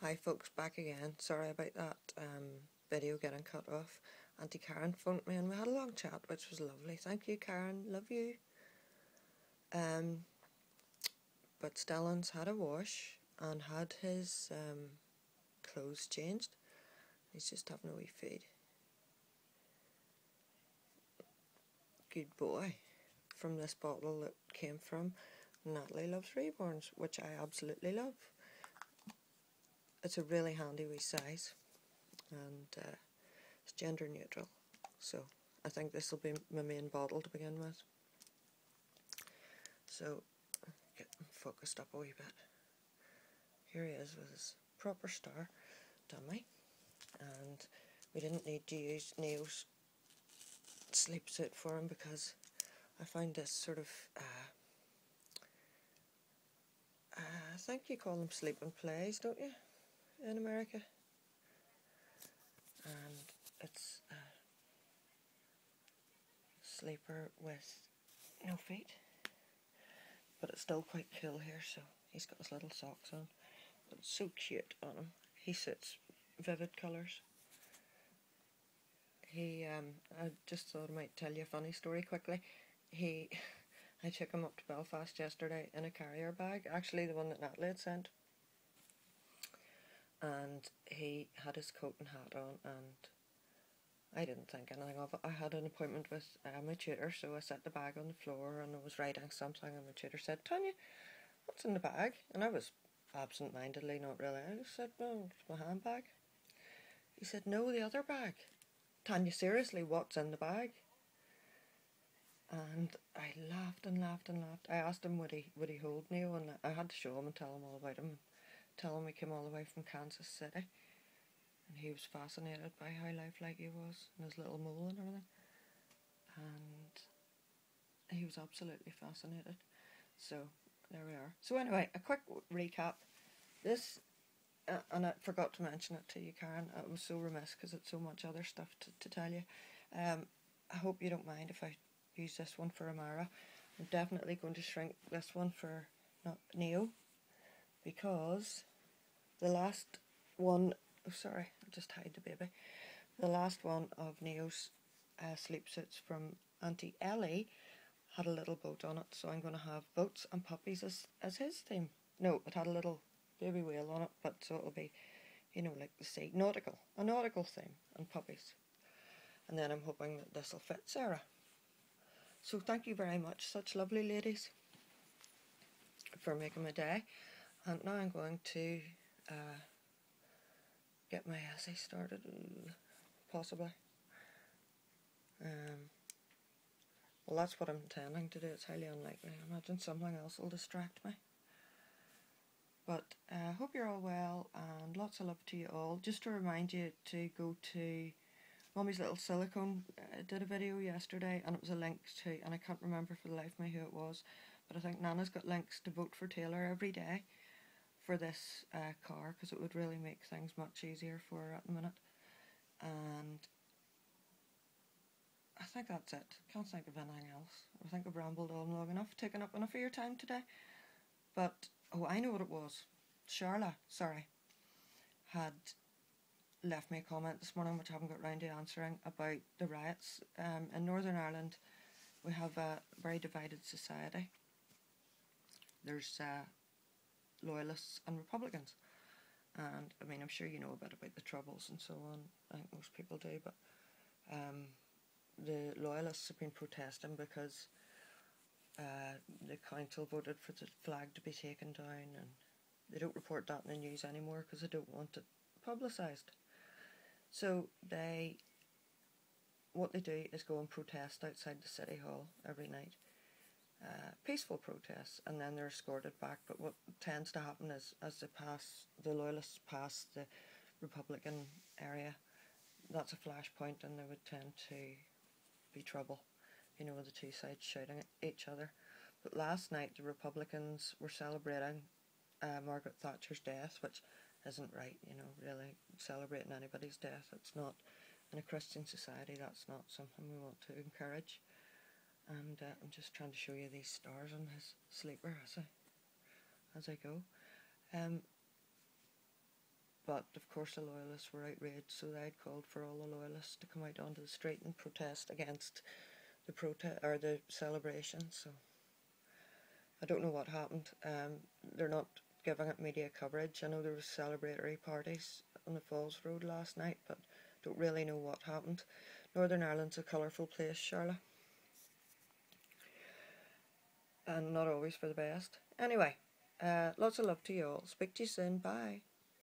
Hi folks, back again. Sorry about that video getting cut off. Auntie Karen phoned me and we had a long chat, which was lovely. Thank you, Karen. Love you. But Stellan's had a wash and had his clothes changed. He's just having a wee feed. Good boy. From this bottle that came from Natalie Loves Reborns, which I absolutely love. It's a really handy wee size, and it's gender neutral, so I think this will be my main bottle to begin with. So get him focused up a wee bit. Here he is with his proper star dummy, and we didn't need to use Neo's sleep suit for him because I find this sort of I think you call them sleep and plays, don't you, in America? And it's a sleeper with no feet, but it's still quite cool here, so he's got his little socks on. But it's so cute on him. He suits vivid colours. I just thought I might tell you a funny story quickly. I took him up to Belfast yesterday in a carrier bag, actually the one that Natalie had sent. And he had his coat and hat on, and I didn't think anything of it. I had an appointment with my tutor, so I set the bag on the floor and I was writing something, and my tutor said, "Tanya, what's in the bag?" And I was absent-mindedly, not really. I just said, "Well, it's my handbag." He said, "No, the other bag." "Tanya, seriously, what's in the bag?" And I laughed and laughed and laughed. I asked him would he hold Neo, and I had to show him and tell him all about him. Tell him we came all the way from Kansas City. And he was fascinated by how lifelike he was, and his little mole and everything. And he was absolutely fascinated. So, there we are. So anyway, a quick recap. This, and I forgot to mention it to you, Karen. I was so remiss because it's so much other stuff to tell you. I hope you don't mind if I use this one for Amara. I'm definitely going to shrink this one for Neo, because the last one, oh sorry, I'll just hide the baby. The last one of Neo's sleep suits from Auntie Ellie had a little boat on it, so I'm going to have boats and puppies as his theme. No, it had a little baby whale on it, but so it'll be, you know, like the sea, a nautical theme, and puppies. And then I'm hoping that this will fit Sarah. So thank you very much, such lovely ladies, for making my day. And now I'm going to get my essay started, possibly. Well, that's what I'm intending to do. It's highly unlikely. I imagine something else will distract me. But I hope you're all well, and lots of love to you all. Just to remind you to go to Mummy's Little Silicone. Did a video yesterday, and it was a link to, and I can't remember for the life of me who it was, but I think Nana's got links to vote for Taylor every day for this car, because it would really make things much easier for her at the minute. And I think that's it. Can't think of anything else. I think I've rambled on long enough, taken up enough of your time today. But, oh, I know what it was. Scharla, sorry, had left me a comment this morning, which I haven't got round to answering, about the riots. In Northern Ireland, we have a very divided society. There's loyalists and Republicans. And, I mean, I'm sure you know a bit about the Troubles and so on. I think most people do, but the loyalists have been protesting because the council voted for the flag to be taken down, and they don't report that in the news anymore because they don't want it publicised. So what they do is go and protest outside the City Hall every night. Peaceful protests, and then they're escorted back. But what tends to happen is, as the loyalists pass the Republican area, that's a flashpoint, and there would tend to be trouble, you know, with the two sides shouting at each other. But last night the Republicans were celebrating Margaret Thatcher's death, which isn't right, you know, really celebrating anybody's death. It's not, in a Christian society, that's not something we want to encourage. And I'm just trying to show you these stars on his sleeper as I go. but of course the loyalists were outraged, so they'd called for all the loyalists to come out onto the street and protest against the celebration. So I don't know what happened. They're not giving it media coverage. I know there was celebratory parties on the Falls Road last night, but don't really know what happened. Northern Ireland's a colourful place, Scharla, and not always for the best. Anyway, lots of love to you all. Speak to you soon. Bye.